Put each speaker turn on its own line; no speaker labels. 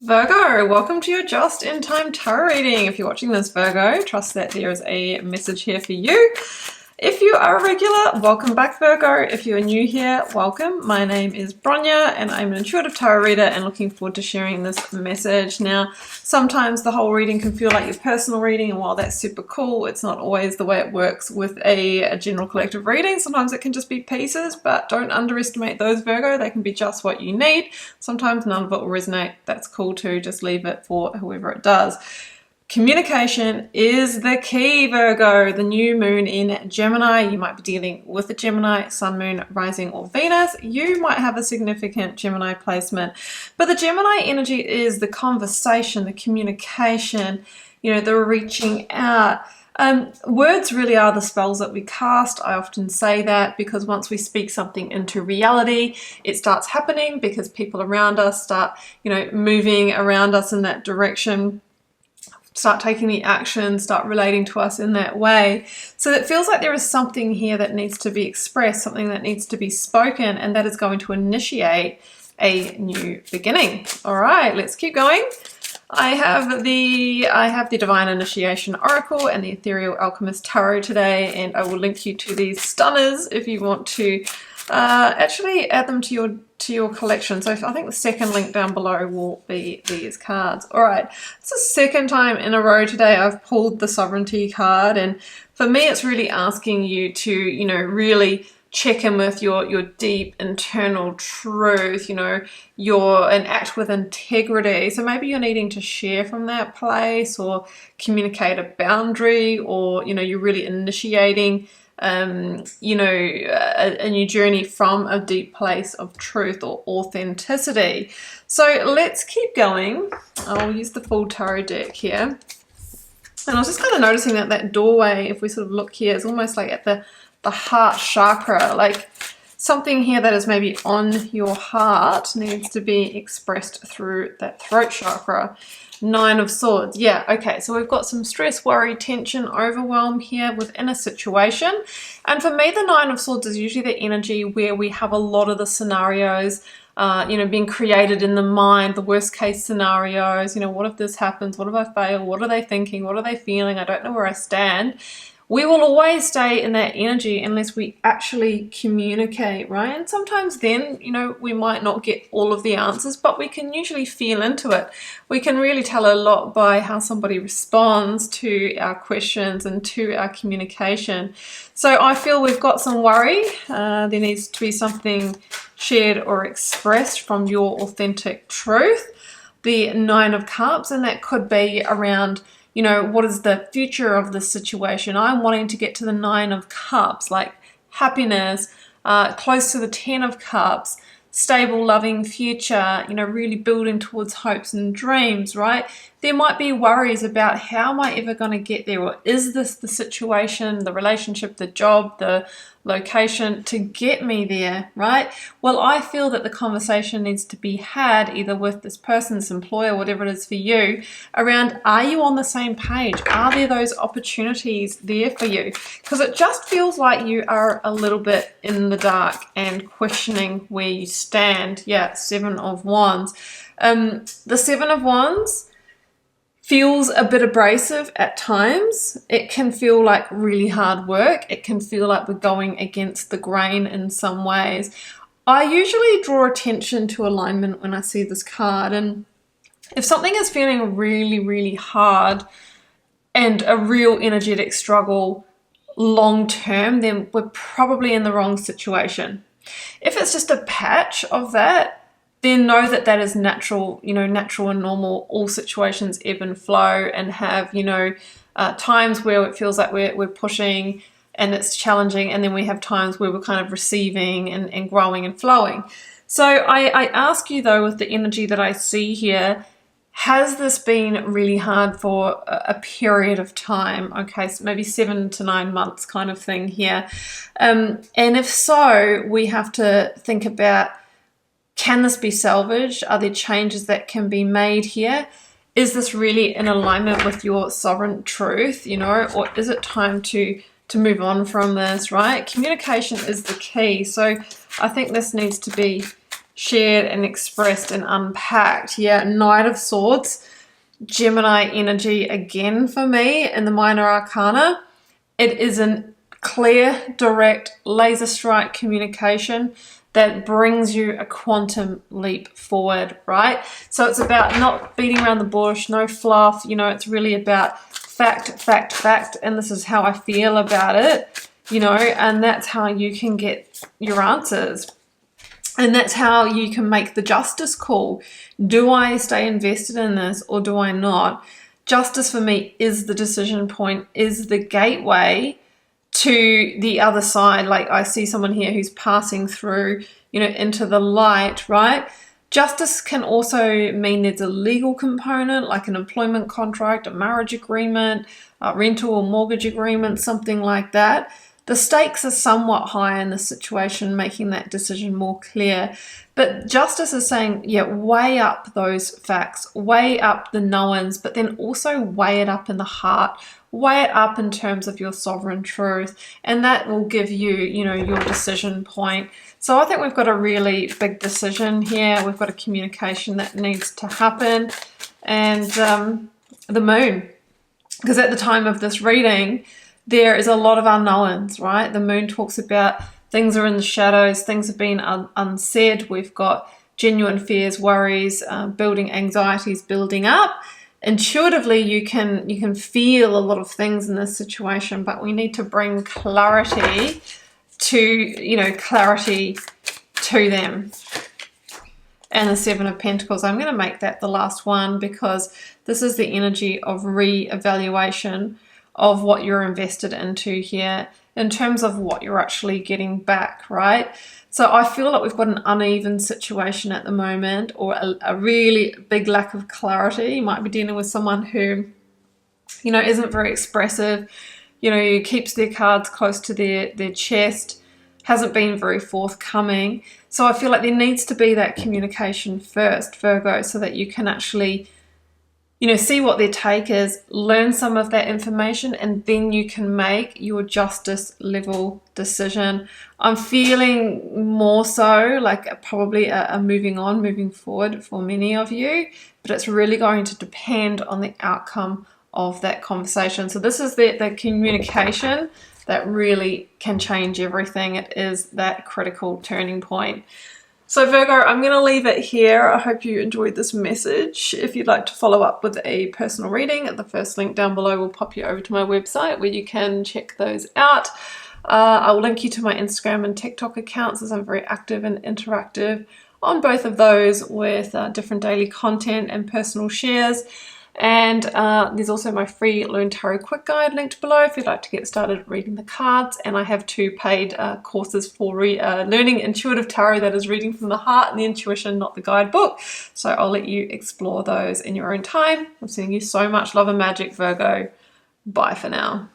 Virgo, welcome to your just in time tarot reading. If you're watching this, Virgo, trust that there is a message here for you. If you are a regular, welcome back, Virgo. If you are new here, welcome. My name is Bronya and I'm an intuitive tarot reader and looking forward to sharing this message. Now, sometimes the whole reading can feel like your personal reading, and while that's super cool, it's not always the way it works with a general collective reading. Sometimes it can just be pieces, but don't underestimate those, Virgo. They can be just what you need. Sometimes none of it will resonate. That's cool too. Just leave it for whoever it does. Communication is the key, Virgo. The new moon in Gemini, you might be dealing with a Gemini, sun, moon, rising, or Venus. You might have a significant Gemini placement. But the Gemini energy is the conversation, the communication, the reaching out. Words really are the spells that we cast. I often say that because once we speak something into reality, it starts happening because people around us start, moving around us in that direction. Start taking the action, start relating to us in that way. So it feels like there is something here that needs to be expressed, something that needs to be spoken, and that is going to initiate a new beginning. All right, let's keep going. I have the Divine Initiation Oracle and the Ethereal Alchemist Tarot today, and I will link you to these stunners if you want to actually add them to your collection. So I think the second link down below will be these cards. All right, it's the second time in a row today I've pulled the Sovereignty card, and for me it's really asking you to really check in with your deep internal truth, and act with integrity. So maybe you're needing to share from that place or communicate a boundary, or you're really initiating a new journey from a deep place of truth or authenticity. So let's keep going. I'll use the full tarot deck here. And I was just kind of noticing that doorway, if we sort of look here, is almost like at the heart chakra. Like something here that is maybe on your heart needs to be expressed through that throat chakra. Nine of Swords. Yeah, okay, so we've got some stress, worry, tension, overwhelm here within a situation. And for me, the Nine of Swords is usually the energy where we have a lot of the scenarios being created in the mind, the worst case scenarios. What if this happens? What if I fail? What are they thinking? What are they feeling? I don't know where I stand. We will always stay in that energy unless we actually communicate, right? And sometimes then, we might not get all of the answers, but we can usually feel into it. We can really tell a lot by how somebody responds to our questions and to our communication. So I feel we've got some worry. There needs to be something shared or expressed from your authentic truth. The Nine of Cups, and that could be around what is the future of this situation? I'm wanting to get to the Nine of Cups, like happiness, close to the Ten of Cups, stable, loving future, really building towards hopes and dreams, right? There might be worries about how am I ever going to get there? Or is this the situation, the relationship, the job, the location to get me there, right? Well, I feel that the conversation needs to be had either with this person, this employer, whatever it is for you, around, are you on the same page? Are there those opportunities there for you? Because it just feels like you are a little bit in the dark and questioning where you stand. Yeah, Seven of Wands. The Seven of Wands feels a bit abrasive at times. It can feel like really hard work. It can feel like we're going against the grain in some ways. I usually draw attention to alignment when I see this card, and if something is feeling really, really hard and a real energetic struggle long term, then we're probably in the wrong situation. If it's just a patch of that, then know that that is natural, natural and normal. All situations ebb and flow and have, times where it feels like we're pushing and it's challenging, and then we have times where we're kind of receiving and growing and flowing. So I ask you though, with the energy that I see here, has this been really hard for a period of time? Okay, so maybe 7 to 9 months kind of thing here. And if so, we have to think about, can this be salvaged? Are there changes that can be made here? Is this really in alignment with your sovereign truth, or is it time to move on from this, right? Communication is the key. So I think this needs to be shared and expressed and unpacked. Yeah, Knight of Swords, Gemini energy again for me in the minor arcana. It is a clear, direct, laser strike communication that brings you a quantum leap forward, right? So it's about not beating around the bush, no fluff, you know, it's really about fact, fact, fact, and this is how I feel about it, you know, and that's how you can get your answers. And that's how you can make the justice call. Do I stay invested in this or do I not? Justice for me is the decision point, is the gateway to the other side. Like I see someone here who's passing through, you know, into the light, right? Justice can also mean there's a legal component, like an employment contract, a marriage agreement, a rental or mortgage agreement, something like that. The stakes are somewhat high in this situation, making that decision more clear. But justice is saying, yeah, weigh up those facts, weigh up the knowns, but then also weigh it up in the heart, weigh it up in terms of your sovereign truth, and that will give you, you know, your decision point. So I think we've got a really big decision here. We've got a communication that needs to happen, and the moon, because at the time of this reading, there is a lot of unknowns, right? The moon talks about things are in the shadows, things have been unsaid. We've got genuine fears, worries, building anxieties, building up. Intuitively, you can feel a lot of things in this situation, but we need to bring clarity to, you know, clarity to them. And the Seven of Pentacles, I'm going to make that the last one because this is the energy of re-evaluation of what you're invested into here in terms of what you're actually getting back, right? So I feel like we've got an uneven situation at the moment, or a really big lack of clarity. You might be dealing with someone who, you know, isn't very expressive, you know, keeps their cards close to their chest, hasn't been very forthcoming. So I feel like there needs to be that communication first, Virgo, so that you can actually, you know, see what their take is, learn some of that information, and then you can make your justice level decision. I'm feeling more so like probably a moving forward for many of you, but it's really going to depend on the outcome of that conversation. So this is the communication that really can change everything. It is that critical turning point. So Virgo, I'm going to leave it here. I hope you enjoyed this message. If you'd like to follow up with a personal reading, the first link down below will pop you over to my website where you can check those out. I will link you to my Instagram and TikTok accounts, as I'm very active and interactive on both of those with different daily content and personal shares. And there's also my free Learn Tarot Quick Guide linked below if you'd like to get started reading the cards. And I have 2 paid courses for learning intuitive tarot, that is reading from the heart and the intuition, not the guidebook. So I'll let you explore those in your own time. I'm sending you so much love and magic, Virgo. Bye for now.